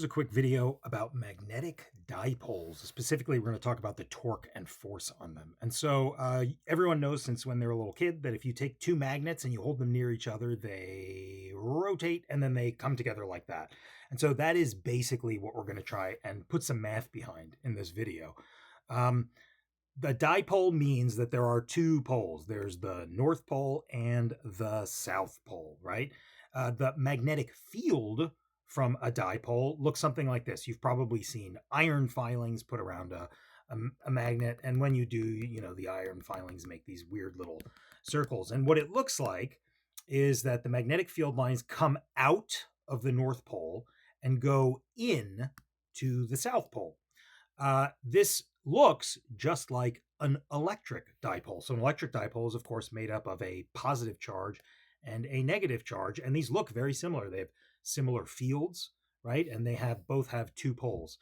Here's a quick video about magnetic dipoles. Specifically, we're going to talk about the torque and force on them. And so everyone knows since when they're a little kid that if you take two magnets and you hold them near each other, they rotate and then they come together like that. And so that is basically what we're going to try and put some math behind in this video. Um, the dipole means that there are two poles. There's the North Pole and the South Pole, right? The magnetic field from a dipole looks something like this. You've probably seen iron filings put around a magnet, and when you do, the iron filings make these weird little circles. And what it looks like is that the magnetic field lines come out of the North Pole and go in to the South Pole. This looks just like an electric dipole. So an electric dipole is, of course, made up of a positive charge and a negative charge, and these look very similar. They have similar fields, right? And they both have two poles.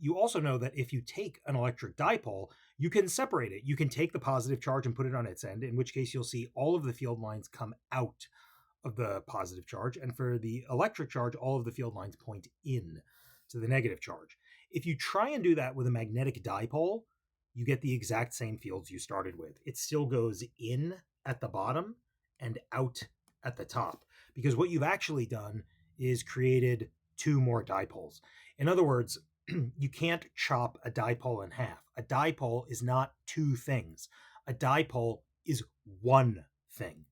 You also know that if you take an electric dipole, you can separate it. You can take the positive charge and put it on its end, in which case you'll see all of the field lines come out of the positive charge. And for the electric charge, all of the field lines point in to the negative charge. If you try and do that with a magnetic dipole, you get the exact same fields you started with. It still goes in at the bottom and out at the top, because what you've actually done is created two more dipoles. In other words, you can't chop a dipole in half. A dipole is not two things. A dipole is one thing.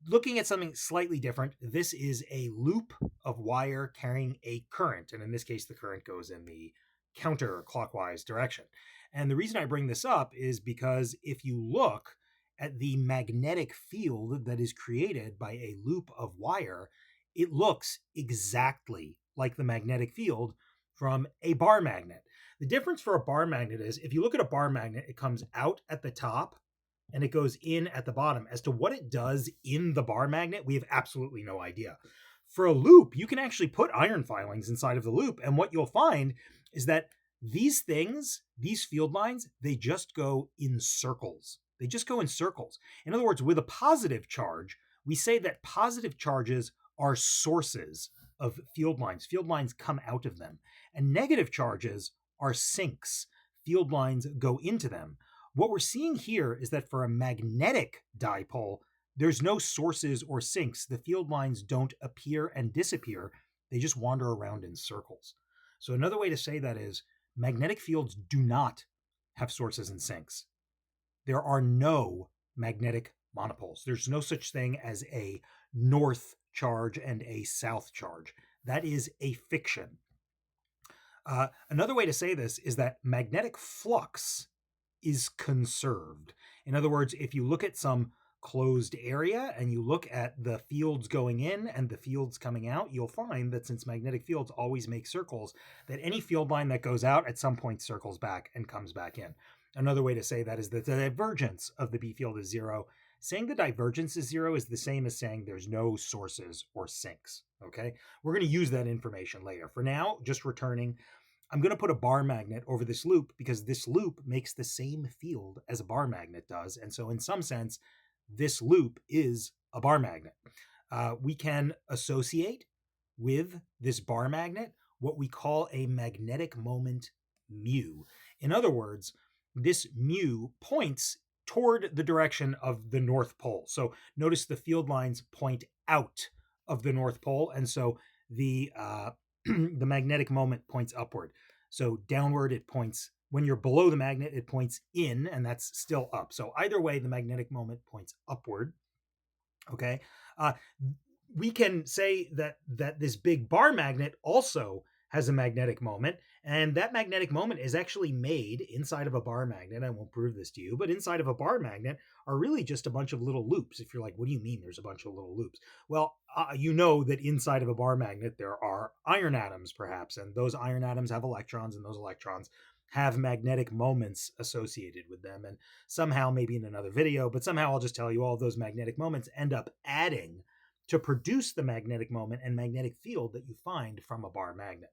Looking at something slightly different, this is a loop of wire carrying a current. And in this case, the current goes in the counterclockwise direction. And the reason I bring this up is because if you look at the magnetic field that is created by a loop of wire, it looks exactly like the magnetic field from a bar magnet. The difference for a bar magnet is if you look at a bar magnet, it comes out at the top and it goes in at the bottom. As to what it does in the bar magnet, we have absolutely no idea. For a loop, you can actually put iron filings inside of the loop, and what you'll find is that these things, these field lines, they just go in circles. They just go in circles. In other words, with a positive charge, we say that positive charges are sources of field lines. Field lines come out of them. And negative charges are sinks. Field lines go into them. What we're seeing here is that for a magnetic dipole, there's no sources or sinks. The field lines don't appear and disappear. They just wander around in circles. So another way to say that is magnetic fields do not have sources and sinks. There are no magnetic monopoles. There's no such thing as a north charge and a south charge. That is a fiction. Another way to say this is that magnetic flux is conserved. In other words, if you look at some closed area and you look at the fields going in and the fields coming out, you'll find that since magnetic fields always make circles, that any field line that goes out at some point circles back and comes back in. Another way to say that is that the divergence of the B field is zero. Saying the divergence is zero is the same as saying there's no sources or sinks. Okay, we're going to use that information later. For now, just returning, I'm going to put a bar magnet over this loop because this loop makes the same field as a bar magnet does. And so in some sense, this loop is a bar magnet. We can associate with this bar magnet what we call a magnetic moment mu. In other words, this mu points toward the direction of the North Pole. So notice the field lines point out of the North Pole. And so the the magnetic moment points upward. So downward, it points, when you're below the magnet, it points in, and that's still up. So either way, the magnetic moment points upward. Okay. We can say that this big bar magnet also has a magnetic moment, and that magnetic moment is actually made inside of a bar magnet. I won't prove this to you, but inside of a bar magnet are really just a bunch of little loops. If you're like, what do you mean there's a bunch of little loops? Well, you know that inside of a bar magnet there are iron atoms, perhaps, and those iron atoms have electrons, and those electrons have magnetic moments associated with them. And somehow, maybe in another video, but somehow I'll just tell you all of those magnetic moments end up adding to produce the magnetic moment and magnetic field that you find from a bar magnet.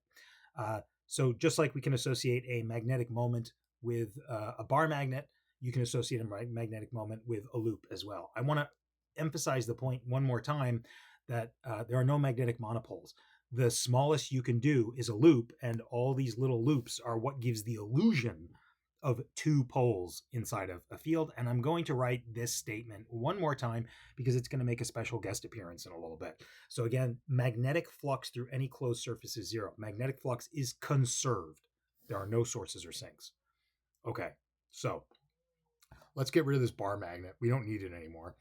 So just like we can associate a magnetic moment with a bar magnet, you can associate a magnetic moment with a loop as well. I want to emphasize the point one more time that there are no magnetic monopoles. the smallest you can do is a loop, and all these little loops are what gives the illusion of two poles inside of a field. And I'm going to write this statement one more time because it's going to make a special guest appearance in a little bit. So again, magnetic flux through any closed surface is zero. Magnetic flux is conserved. There are no sources or sinks. Okay, so let's get rid of this bar magnet. We don't need it anymore.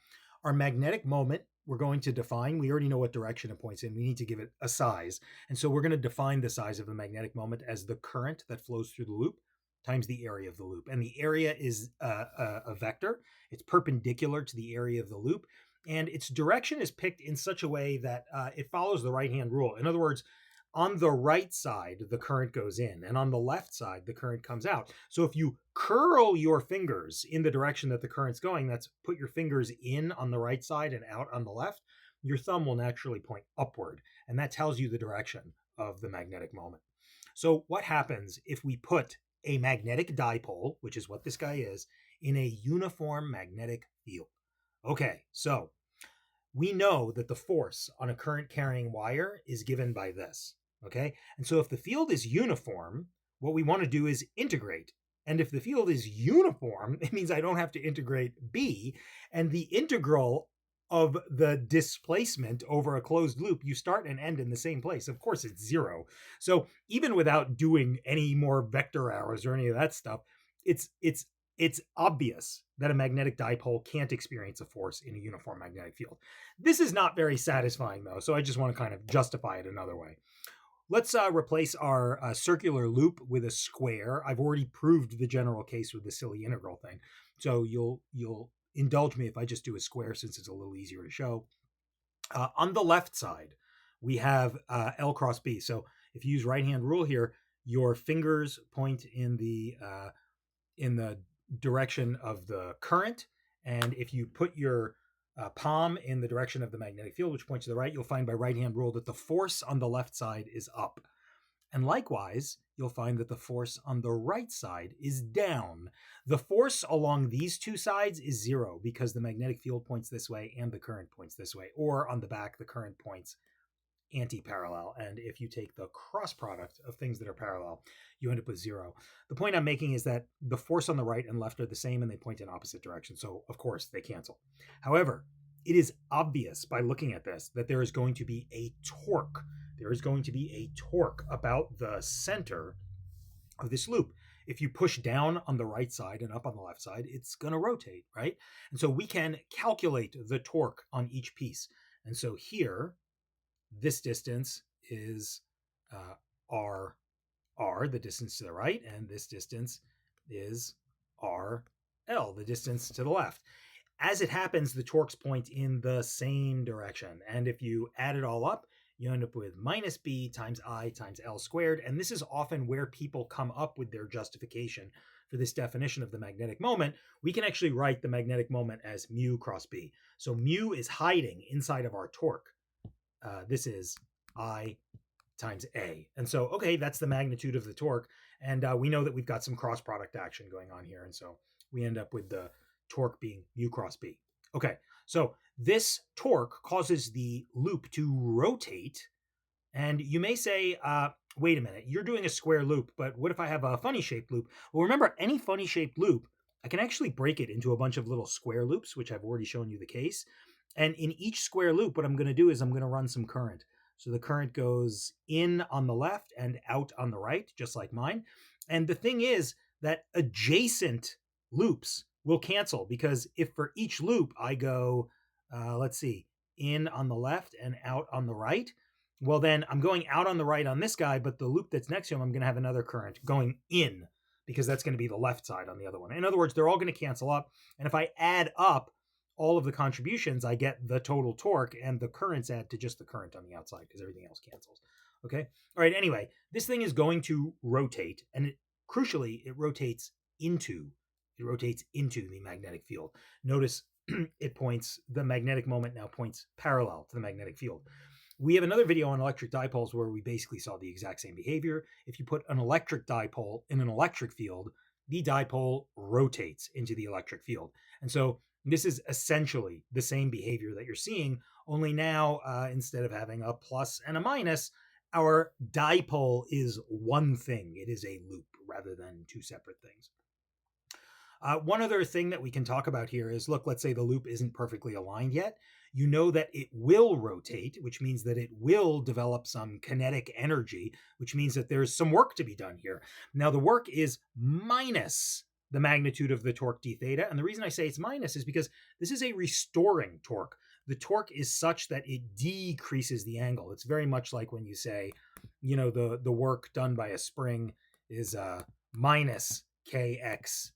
Our magnetic moment, we're going to define. We already know what direction it points in. We need to give it a size. And so we're going to define the size of the magnetic moment as the current that flows through the loop times the area of the loop. And the area is a vector. It's perpendicular to the area of the loop. And its direction is picked in such a way that it follows the right-hand rule. In other words, on the right side, the current goes in, and on the left side, the current comes out. So if you curl your fingers in the direction that the current's going, that's put your fingers in on the right side and out on the left, your thumb will naturally point upward, and that tells you the direction of the magnetic moment. So what happens if we put a magnetic dipole, which is what this guy is, in a uniform magnetic field? Okay, so we know that the force on a current carrying wire is given by this. Okay, and so if the field is uniform, what we want to do is integrate. And if the field is uniform, it means I don't have to integrate B. And the integral of the displacement over a closed loop, you start and end in the same place. Of course, it's zero. So even without doing any more vector arrows or any of that stuff, it's obvious that a magnetic dipole can't experience a force in a uniform magnetic field. This is not very satisfying, though, so I just want to kind of justify it another way. Let's replace our circular loop with a square. I've already proved the general case with the silly integral thing, so you'll indulge me if I just do a square since it's a little easier to show. On the left side, we have L cross B. So if you use right-hand rule here, your fingers point in the direction of the current, and if you put your palm in the direction of the magnetic field, which points to the right, you'll find by right-hand rule that the force on the left side is up. And likewise, you'll find that the force on the right side is down. The force along these two sides is zero because the magnetic field points this way and the current points this way. Or on the back, the current points anti-parallel. And if you take the cross product of things that are parallel, you end up with zero. The point I'm making is that the force on the right and left are the same and they point in opposite directions. So of course they cancel. However, it is obvious by looking at this that there is going to be a torque. There is going to be a torque about the center of this loop. If you push down on the right side and up on the left side, it's going to rotate, right? And so we can calculate the torque on each piece. And so here, this distance is r, the distance to the right, and this distance is r, l, the distance to the left. As it happens, the torques point in the same direction. And if you add it all up, you end up with minus b times I times L squared. And this is often where people come up with their justification for this definition of the magnetic moment. We can actually write the magnetic moment as mu cross b. So mu is hiding inside of our torque. This is I times A. And so, okay, that's the magnitude of the torque. And we know that we've got some cross product action going on here. And so we end up with the torque being mu cross B. Okay, so this torque causes the loop to rotate. And you may say, wait a minute, you're doing a square loop, but what if I have a funny shaped loop? Well, remember, any funny shaped loop, I can actually break it into a bunch of little square loops, which I've already shown you the case. And in each square loop, what I'm going to do is I'm going to run some current. So the current goes in on the left and out on the right, just like mine. And the thing is that adjacent loops will cancel, because if for each loop I go, let's see, in on the left and out on the right, well, then I'm going out on the right on this guy, but the loop that's next to him, I'm going to have another current going in, because that's going to be the left side on the other one. In other words, they're all going to cancel up. And if I add up all of the contributions, I get the total torque, and the currents add to just the current on the outside because everything else cancels. Okay. All right. Anyway, this thing is going to rotate, and crucially, it rotates into the magnetic field. Notice the magnetic moment now points parallel to the magnetic field. We have another video on electric dipoles where we basically saw the exact same behavior. If you put an electric dipole in an electric field, the dipole rotates into the electric field. And so this is essentially the same behavior that you're seeing, only now instead of having a plus and a minus, our dipole is one thing. It is a loop rather than two separate things. One other thing that we can talk about here is, look, let's say the loop isn't perfectly aligned yet. You know that it will rotate, which means that it will develop some kinetic energy, which means that there's some work to be done here. Now, the work is minus the magnitude of the torque d theta. And the reason I say it's minus is because this is a restoring torque. The torque is such that it decreases the angle. It's very much like when you say, the work done by a spring is minus kx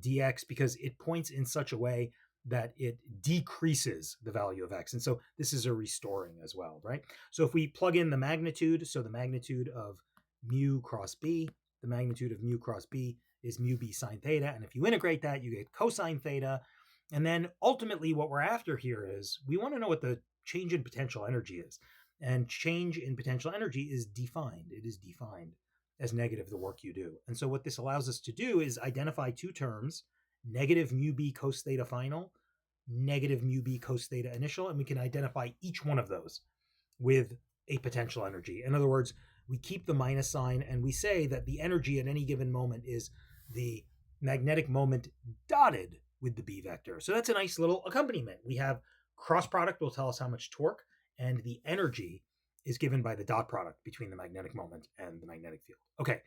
dx, because it points in such a way that it decreases the value of x. And so this is a restoring as well, right? So if we plug in the magnitude, so the magnitude of mu cross b, the magnitude of mu cross b is mu b sine theta. And if you integrate that, you get cosine theta. And then ultimately what we're after here is we want to know what the change in potential energy is. And change in potential energy is defined. It is defined as negative the work you do. And so what this allows us to do is identify two terms, negative mu b cos theta final, negative mu b cos theta initial, and we can identify each one of those with a potential energy. In other words, we keep the minus sign and we say that the energy at any given moment is the magnetic moment dotted with the b vector. So that's a nice little accompaniment. We have cross product will tell us how much torque, and the energy is given by the dot product between the magnetic moment and the magnetic field. Okay,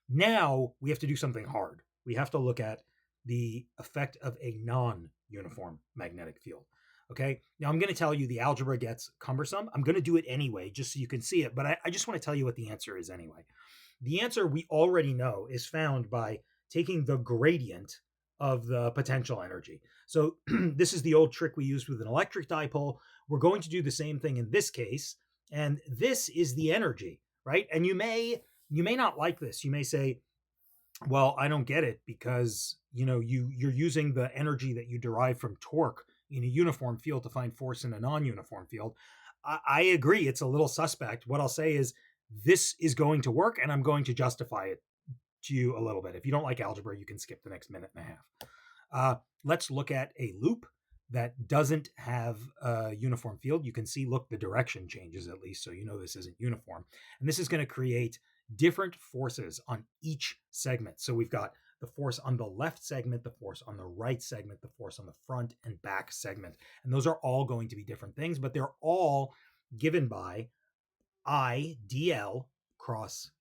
now we have to do something hard. We have to look at the effect of a non-uniform magnetic field. Okay, now I'm going to tell you the algebra gets cumbersome. I'm going to do it anyway, just so you can see it, but I just want to tell you what the answer is anyway. The answer we already know is found by taking the gradient of the potential energy. So this is the old trick we used with an electric dipole. We're going to do the same thing in this case. And this is the energy, right? And you may not like this. You may say, well, I don't get it, because you're using the energy that you derive from torque in a uniform field to find force in a non-uniform field. I agree, it's a little suspect. What I'll say is this is going to work, and I'm going to justify it to you a little bit. If you don't like algebra, you can skip the next minute and a half. Let's look at a loop that doesn't have a uniform field. You can see, look, the direction changes at least, so you know this isn't uniform. And this is going to create different forces on each segment. So we've got the force on the left segment, the force on the right segment, the force on the front and back segment. And those are all going to be different things, but they're all given by I dl cross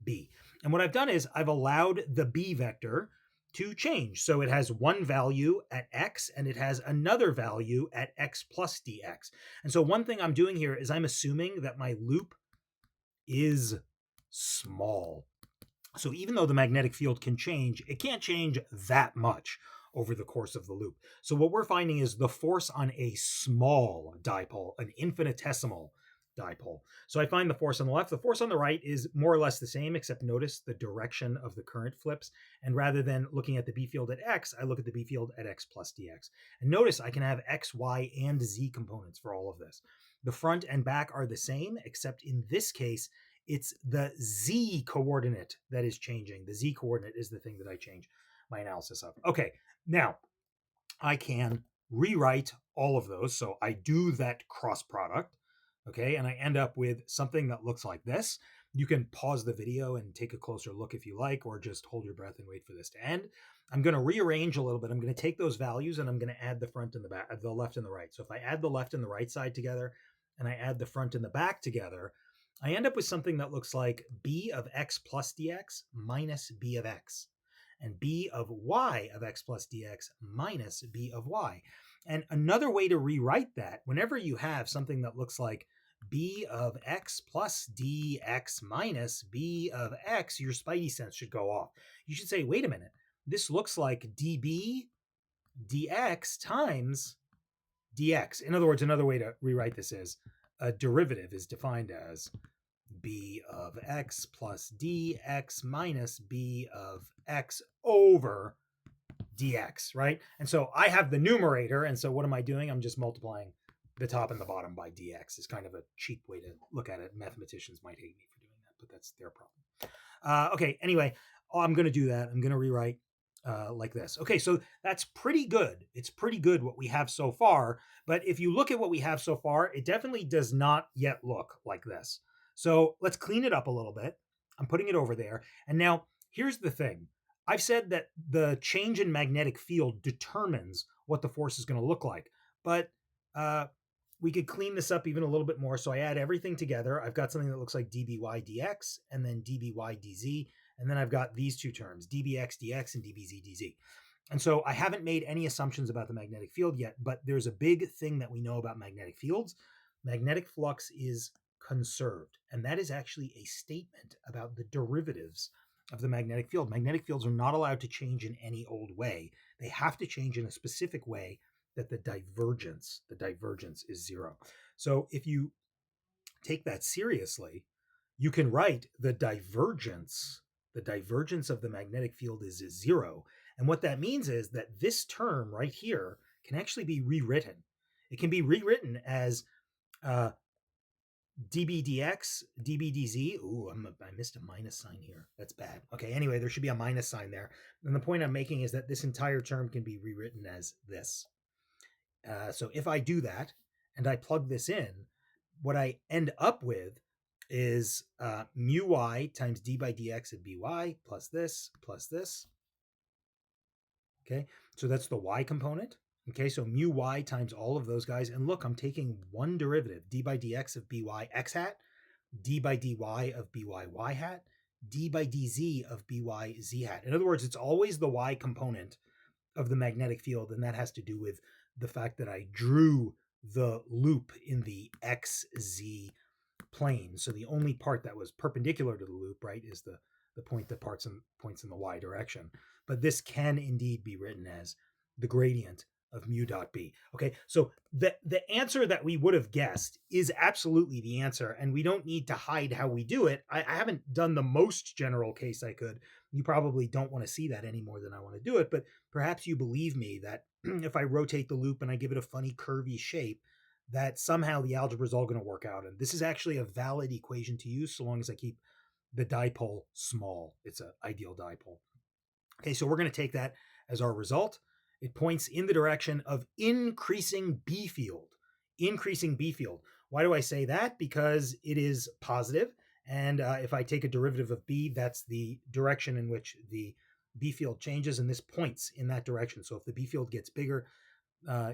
b. And what I've done is I've allowed the b vector to change. So it has one value at x and it has another value at x plus dx. And so one thing I'm doing here is I'm assuming that my loop is small. So even though the magnetic field can change, it can't change that much over the course of the loop. So what we're finding is the force on a small dipole, an infinitesimal dipole. So I find the force on the left. The force on the right is more or less the same, except notice the direction of the current flips. And rather than looking at the B field at x, I look at the B field at x plus dx. And notice I can have x, y, and z components for all of this. The front and back are the same, except in this case, it's the z coordinate that is changing. The z coordinate is the thing that I change my analysis of. Okay, now I can rewrite all of those. So I do that cross product. Okay, and I end up with something that looks like this. You can pause the video and take a closer look if you like, or just hold your breath and wait for this to end. I'm going to rearrange a little bit. I'm going to take those values and I'm going to add the front and the back, the left and the right. So if I add the left and the right side together and I add the front and the back together, I end up with something that looks like b of x plus dx minus b of x, and b of y of x plus dx minus b of y. And another way to rewrite that, whenever you have something that looks like b of x plus dx minus b of x, your spidey sense should go off. You should say, wait a minute, this looks like db dx times dx. In other words, another way to rewrite this is a derivative is defined as b of x plus dx minus b of x over dx, right? And so I have the numerator, and so what am I doing? I'm just multiplying the top and the bottom by dx. Is kind of a cheap way to look at it. Mathematicians might hate me for doing that, but that's their problem. Okay, anyway, I'm going to do that. I'm going to rewrite like this. Okay, so that's pretty good. It's pretty good what we have so far, but if you look at what we have so far, it definitely does not yet look like this. So let's clean it up a little bit. I'm putting it over there. And now here's the thing. I've said that the change in magnetic field determines what the force is going to look like. But we could clean this up even a little bit more. So I add everything together. I've got something that looks like dby dx and then dby dz. And then I've got these two terms, dbx dx and dbz dz. And so I haven't made any assumptions about the magnetic field yet, but there's a big thing that we know about magnetic fields. Magnetic flux is conserved. And that is actually a statement about the derivatives of the magnetic field. Magnetic fields are not allowed to change in any old way. They have to change in a specific way that the divergence is zero. So if you take that seriously, you can write the divergence of the magnetic field is zero. And what that means is that this term right here can actually be rewritten. It can be rewritten as dbdx, dbdz. Ooh, I missed a minus sign here. That's bad. Okay, anyway, there should be a minus sign there. And the point I'm making is that this entire term can be rewritten as this. So if I do that and I plug this in, what I end up with is mu y times d by dx of by plus this plus this. Okay, so that's the y component. Okay, so mu y times all of those guys. And look, I'm taking one derivative, d by dx of by x hat, d by dy of by y hat, d by dz of by z hat. In other words, it's always the y component of the magnetic field, and that has to do with the fact that I drew the loop in the xz plane. So the only part that was perpendicular to the loop, right, is the point that points in the y direction. But this can indeed be written as the gradient of mu dot b. Okay, so the answer that we would have guessed is absolutely the answer, and we don't need to hide how we do it. I haven't done the most general case I could. You probably don't want to see that any more than I want to do it, but perhaps you believe me that if I rotate the loop and I give it a funny curvy shape, that somehow the algebra is all going to work out. And this is actually a valid equation to use so long as I keep the dipole small. It's an ideal dipole. Okay, so we're going to take that as our result. It points in the direction of increasing B field. Increasing B field. Why do I say that? Because it is positive, and if I take a derivative of B, that's the direction in which the B field changes, and this points in that direction. So if the B field gets bigger,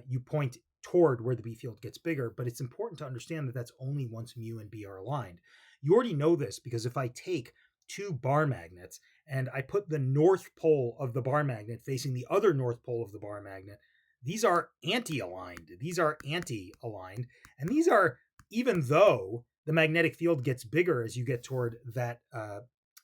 you point toward where the B field gets bigger, but it's important to understand that that's only once mu and B are aligned. You already know this because if I take two bar magnets and I put the north pole of the bar magnet facing the other north pole of the bar magnet, these are anti-aligned. And these are, even though the magnetic field gets bigger as you get toward that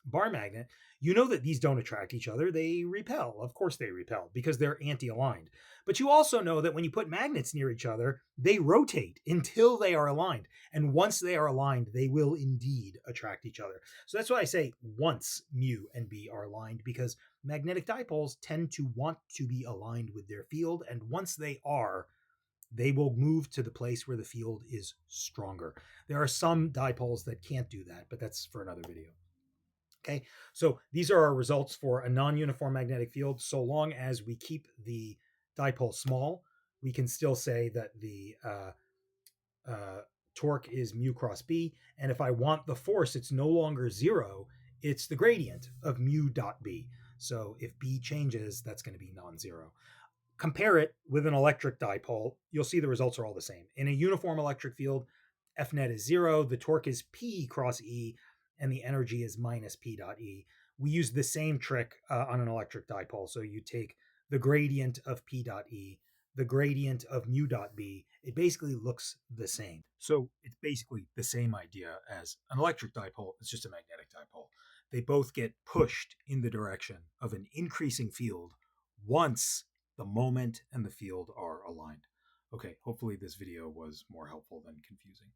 bar magnet, you know that these don't attract each other. They repel. Of course they repel because they're anti-aligned. But you also know that when you put magnets near each other, they rotate until they are aligned. And once they are aligned, they will indeed attract each other. So that's why I say once mu and B are aligned, because magnetic dipoles tend to want to be aligned with their field. And once they are, they will move to the place where the field is stronger. There are some dipoles that can't do that, but that's for another video. Okay, so these are our results for a non-uniform magnetic field. So long as we keep the dipole small, we can still say that the torque is mu cross B. And if I want the force, it's no longer zero. It's the gradient of mu dot B. So if B changes, that's going to be non-zero. Compare it with an electric dipole. You'll see the results are all the same. In a uniform electric field, F net is zero. The torque is P cross E, and the energy is minus P dot E. We use the same trick on an electric dipole. So you take the gradient of P dot E, the gradient of mu dot B. It basically looks the same. So it's basically the same idea as an electric dipole. It's just a magnetic dipole. They both get pushed in the direction of an increasing field once the moment and the field are aligned. Okay, hopefully this video was more helpful than confusing.